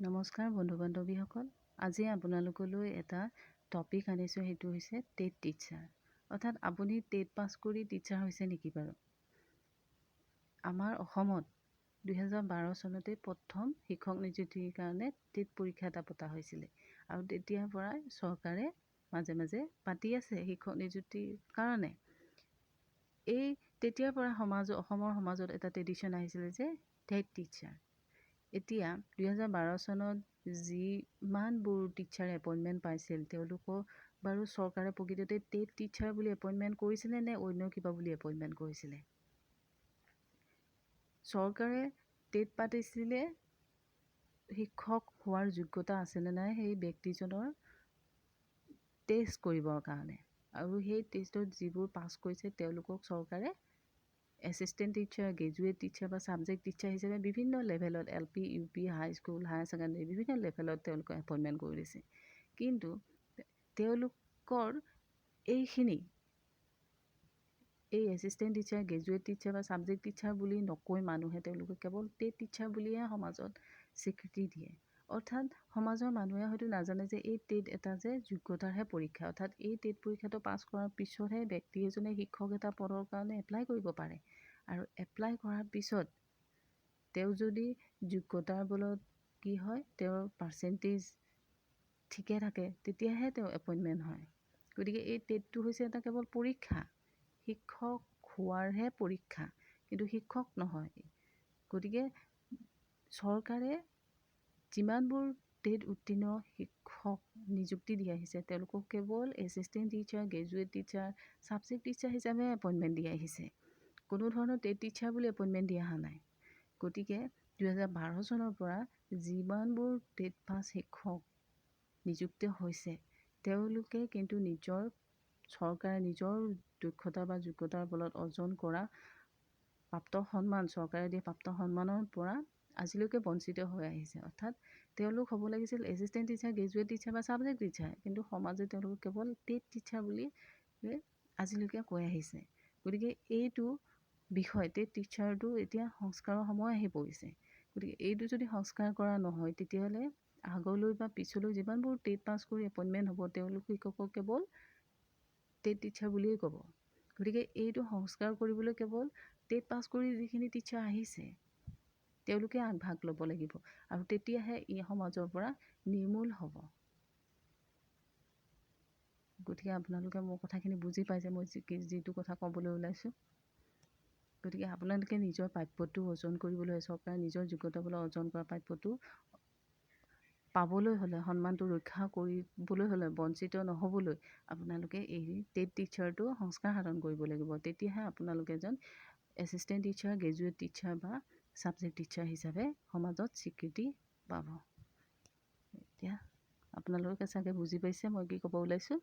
নমস্কাৰ বন্ধু-বান্ধৱীসকল। আজি আপোনালোকলৈ এটা টপিক আনিছোঁ, সেইটো হৈছে টেট টিচাৰ। অৰ্থাৎ আপুনি টেট পাছ কৰি টিচাৰ হৈছে নেকি বাৰু? আমাৰ অসমত 2012 চনতে প্ৰথম শিক্ষক নিযুক্তিৰ কাৰণে টেট পৰীক্ষা এটা পতা হৈছিলে আৰু তেতিয়াৰ পৰাই চৰকাৰে মাজে মাজে পাতি আছে শিক্ষক নিযুক্তিৰ কাৰণে। তেতিয়াৰ পৰা অসমৰ সমাজত এটা ট্ৰেডিশ্যন আহিছিলে যে টেট টিচাৰ। এতিয়া 2012 চনত যিমানবোৰ টিচাৰে এপইণ্টমেণ্ট পাইছিল, তেওঁলোকক বাৰু চৰকাৰে প্ৰকৃততে টেট টিচাৰ বুলি এপইণ্টমেণ্ট কৰিছিলে নে অন্য কিবা বুলি এপইণ্টমেণ্ট কৰিছিলে? চৰকাৰে টেট পাতিছিলে শিক্ষক হোৱাৰ যোগ্যতা আছেনে নাই সেই ব্যক্তিজনৰ টেষ্ট কৰিবৰ কাৰণে, আৰু সেই টেষ্টত যিবোৰ পাছ কৰিছে তেওঁলোকক চৰকাৰে এছিষ্টেণ্ট টিচাৰ, গ্ৰেজুৱেট টিচাৰ বা ছাবজেক্ট টিচাৰ হিচাপে বিভিন্ন লেভেলত LP, UP, high school, higher secondary বিভিন্ন লেভেলত তেওঁলোকক এপইণ্টমেণ্ট কৰি দিছে। কিন্তু তেওঁলোকৰ এই এছিষ্টেণ্ট টিচাৰ, গ্ৰেজুৱেট টিচাৰ বা ছাবজেক্ট টিচাৰ বুলি নকৈ মানুহে তেওঁলোকে কেৱল টেট টিচাৰ বুলিয়ে সমাজত স্বীকৃতি দিয়ে। অৰ্থাৎ সমাজৰ মানুহে হয়তো নাজানে যে এই টেট এটা যে যোগ্যতাৰহে পৰীক্ষা। অৰ্থাৎ এই টেট পৰীক্ষাটো পাছ কৰাৰ পিছতহে ব্যক্তি এজনে শিক্ষক এটা পদৰ কাৰণে এপ্লাই কৰিব পাৰে, আৰু এপ্লাই কৰাৰ পিছত তেওঁ যদি যোগ্যতাৰ বলত কি হয়, তেওঁৰ পাৰ্চেণ্টেজ ঠিকে থাকে, তেতিয়াহে তেওঁ এপইণ্টমেণ্ট হয়। গতিকে এই টেটটো হৈছে এটা কেৱল পৰীক্ষা, শিক্ষক হোৱাৰহে পৰীক্ষা, কিন্তু শিক্ষক নহয়। গতিকে চৰকাৰে যিমানবোৰ টেট উত্তীৰ্ণ শিক্ষক নিযুক্তি দি আহিছে, তেওঁলোকক কেৱল assistant teacher, graduate teacher, subject teacher হিচাপে এপইণ্টমেণ্ট দি আহিছে। কোনো ধৰণৰ টেট টিচাৰ বুলি এপইণ্টমেণ্ট দিয়া অহা নাই। গতিকে 2012 চনৰ পৰা যিমানবোৰ টেট পাছ শিক্ষক নিযুক্ত হৈছে, তেওঁলোকে কিন্তু চৰকাৰে নিজৰ দক্ষতা বা যোগ্যতাৰ বলত অৰ্জন কৰা প্ৰাপ্ত সন্মান, চৰকাৰে দিয়া প্ৰাপ্ত সন্মানৰ পৰা আজিলৈকে বঞ্চিত হৈ আহিছে। অৰ্থাৎ তেওঁলোক হ'ব লাগিছিল এছিষ্টেণ্ট টিচাৰ, গ্ৰেজুৱেট টিচাৰ বা ছাবজেক্ট টিচাৰ, কিন্তু সমাজে তেওঁলোকক কেৱল টেট টিচাৰ বুলি আজিলৈকে কৈ আহিছে। গতিকে এইটো বিষয়, টেট টিচাৰটো এতিয়া সংস্কাৰৰ সময় আহি পৰিছে। গতিকে এইটো যদি সংস্কাৰ কৰা নহয়, তেতিয়াহ'লে আগলৈ বা পিছলৈ যিমানবোৰ টেট পাছ কৰি এপইণ্টমেণ্ট হ'ব, তেওঁলোক শিক্ষকক কেৱল টেট টিচাৰ বুলিয়েই ক'ব। গতিকে এইটো সংস্কাৰ কৰিবলৈ কেৱল টেট পাছ কৰি যিখিনি টিচাৰ আহিছে, তেওঁলোকে আগভাগ ল'ব লাগিব, আৰু তেতিয়াহে ই সমাজৰ পৰা নিৰ্মূল হ'ব। গতিকে আপোনালোকে মোৰ কথাখিনি বুজি পাইছে, মই যিটো কথা ক'বলৈ ওলাইছোঁ। গতিকে আপোনালোকে নিজৰ প্ৰাপ্যটো অৰ্জন কৰিবলৈ, চৰকাৰে নিজৰ যোগ্যতা বলত অৰ্জন কৰা প্ৰাপ্যটো পাবলৈ হ'লে, সন্মানটো ৰক্ষা কৰিবলৈ হ'লে, বঞ্চিত নহ'বলৈ আপোনালোকে এই টেট টিচাৰটো সংস্কাৰ সাধন কৰিব লাগিব। তেতিয়াহে আপোনালোকে এজন এছিষ্টেণ্ট টিচাৰ, গ্ৰেজুৱেট টিচাৰ বা ছাবজেক্ট টিচাৰ হিচাপে সমাজত স্বীকৃতি পাব। এতিয়া আপোনালোকে চাগে বুজি পাইছে মই কি ক'ব ওলাইছোঁ।